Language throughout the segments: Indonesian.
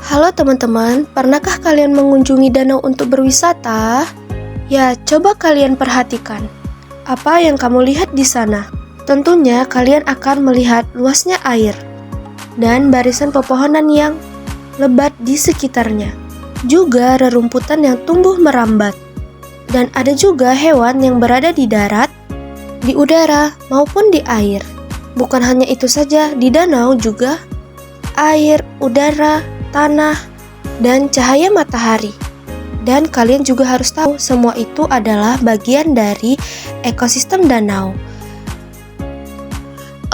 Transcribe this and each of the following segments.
Halo teman-teman, pernahkah kalian mengunjungi danau untuk berwisata? Ya, coba kalian perhatikan. Apa yang kamu lihat di sana? Tentunya kalian akan melihat luasnya air dan barisan pepohonan yang lebat di sekitarnya. Juga rerumputan yang tumbuh merambat. Dan ada juga hewan yang berada di darat, di udara, maupun di air. Bukan hanya itu saja, di danau juga air, udara, tanah, dan cahaya matahari. Dan kalian juga harus tahu semua itu adalah bagian dari ekosistem danau.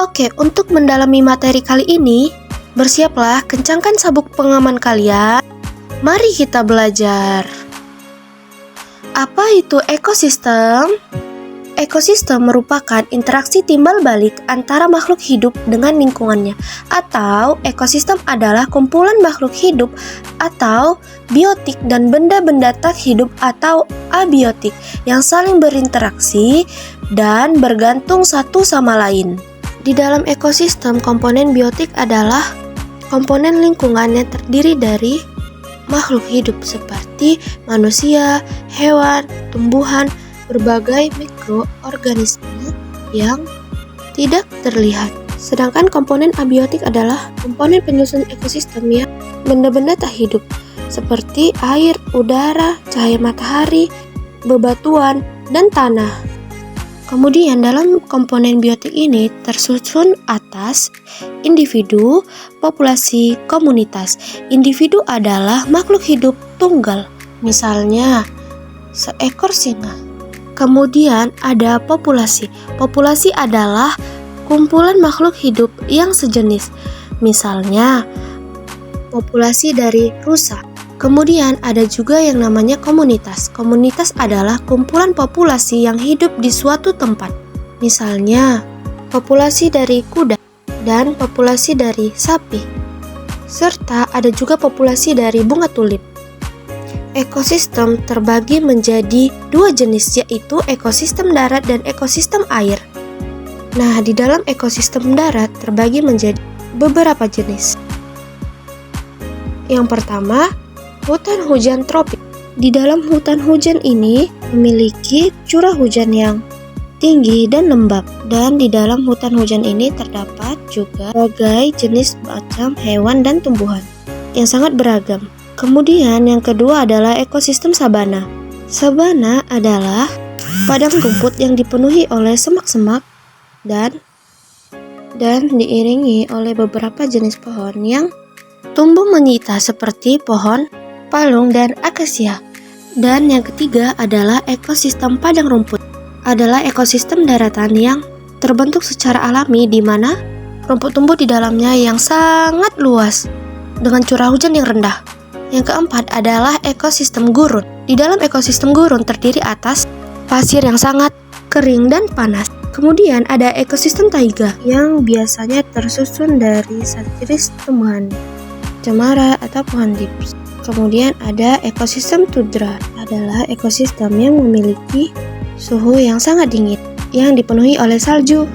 Oke, untuk mendalami materi kali ini, bersiaplah, kencangkan sabuk pengaman kalian. Mari kita belajar. Apa itu ekosistem? Ekosistem merupakan interaksi timbal balik antara makhluk hidup dengan lingkungannya, atau ekosistem adalah kumpulan makhluk hidup atau biotik dan benda-benda tak hidup atau abiotik yang saling berinteraksi dan bergantung satu sama lain. Di dalam ekosistem, komponen biotik adalah komponen lingkungan yang terdiri dari makhluk hidup seperti manusia, hewan, tumbuhan, berbagai mikroorganisme yang tidak terlihat. Sedangkan komponen abiotik adalah komponen penyusun ekosistem yang benda-benda tak hidup seperti air, udara, cahaya matahari, bebatuan, dan tanah. Kemudian dalam komponen biotik ini tersusun atas individu, populasi, komunitas. Individu adalah makhluk hidup tunggal, misalnya seekor singa. Kemudian ada populasi. Populasi adalah kumpulan makhluk hidup yang sejenis. Misalnya populasi dari rusa. Kemudian ada juga yang namanya komunitas. Komunitas adalah kumpulan populasi yang hidup di suatu tempat. Misalnya populasi dari kuda dan populasi dari sapi. Serta ada juga populasi dari bunga tulip. Ekosistem terbagi menjadi dua jenis, yaitu ekosistem darat dan ekosistem air. Nah, di dalam ekosistem darat terbagi menjadi beberapa jenis. Yang pertama, hutan hujan tropik. Di dalam hutan hujan ini memiliki curah hujan yang tinggi dan lembab. Dan di dalam hutan hujan ini terdapat juga berbagai jenis macam hewan dan tumbuhan yang sangat beragam. Kemudian yang kedua adalah ekosistem sabana. Sabana adalah padang rumput yang dipenuhi oleh semak-semak dan diiringi oleh beberapa jenis pohon yang tumbuh menyita seperti pohon palung dan akasia. Dan yang ketiga adalah ekosistem padang rumput. Adalah ekosistem daratan yang terbentuk secara alami di mana rumput tumbuh di dalamnya yang sangat luas dengan curah hujan yang rendah. Yang keempat adalah ekosistem gurun. Di dalam ekosistem gurun terdiri atas pasir yang sangat kering dan panas. Kemudian ada ekosistem taiga yang biasanya tersusun dari sejenis tumbuhan cemara atau pohon lips. Kemudian ada ekosistem tundra, adalah ekosistem yang memiliki suhu yang sangat dingin yang dipenuhi oleh salju.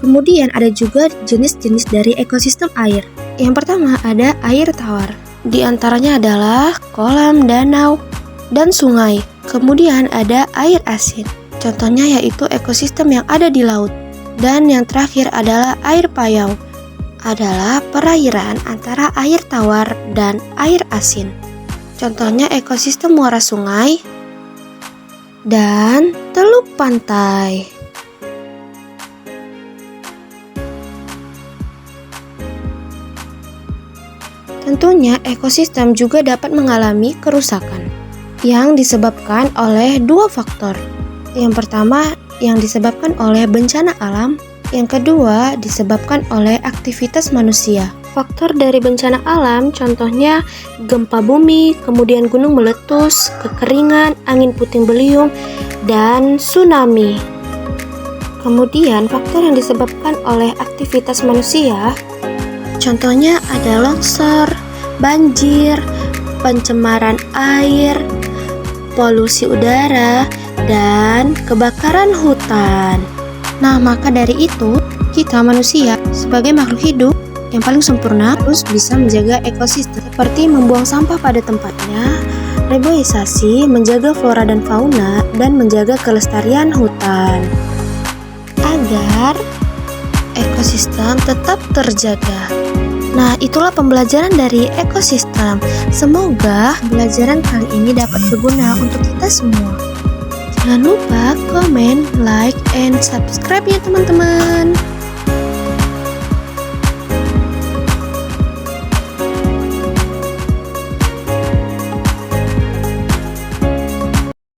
Kemudian ada juga jenis-jenis dari ekosistem air. Yang pertama ada air tawar. Di antaranya adalah kolam, danau, dan sungai. Kemudian ada air asin. Contohnya yaitu ekosistem yang ada di laut. Dan yang terakhir adalah air payau. Adalah perairan antara air tawar dan air asin. Contohnya ekosistem muara sungai dan teluk pantai. Tentunya ekosistem juga dapat mengalami kerusakan yang disebabkan oleh dua faktor. Yang pertama yang disebabkan oleh bencana alam, yang kedua disebabkan oleh aktivitas manusia. Faktor dari bencana alam contohnya gempa bumi, kemudian gunung meletus, kekeringan, angin puting beliung, dan tsunami. Kemudian faktor yang disebabkan oleh aktivitas manusia contohnya ada longsor, banjir, pencemaran air, polusi udara, dan kebakaran hutan. Nah, maka dari itu, kita manusia sebagai makhluk hidup yang paling sempurna, terus bisa menjaga ekosistem seperti membuang sampah pada tempatnya, reboisasi, menjaga flora dan fauna, dan menjaga kelestarian hutan agar ekosistem tetap terjaga. Nah, itulah pembelajaran dari ekosistem. Semoga pembelajaran kali ini dapat berguna untuk kita semua. Jangan lupa komen, like, and subscribe ya teman-teman.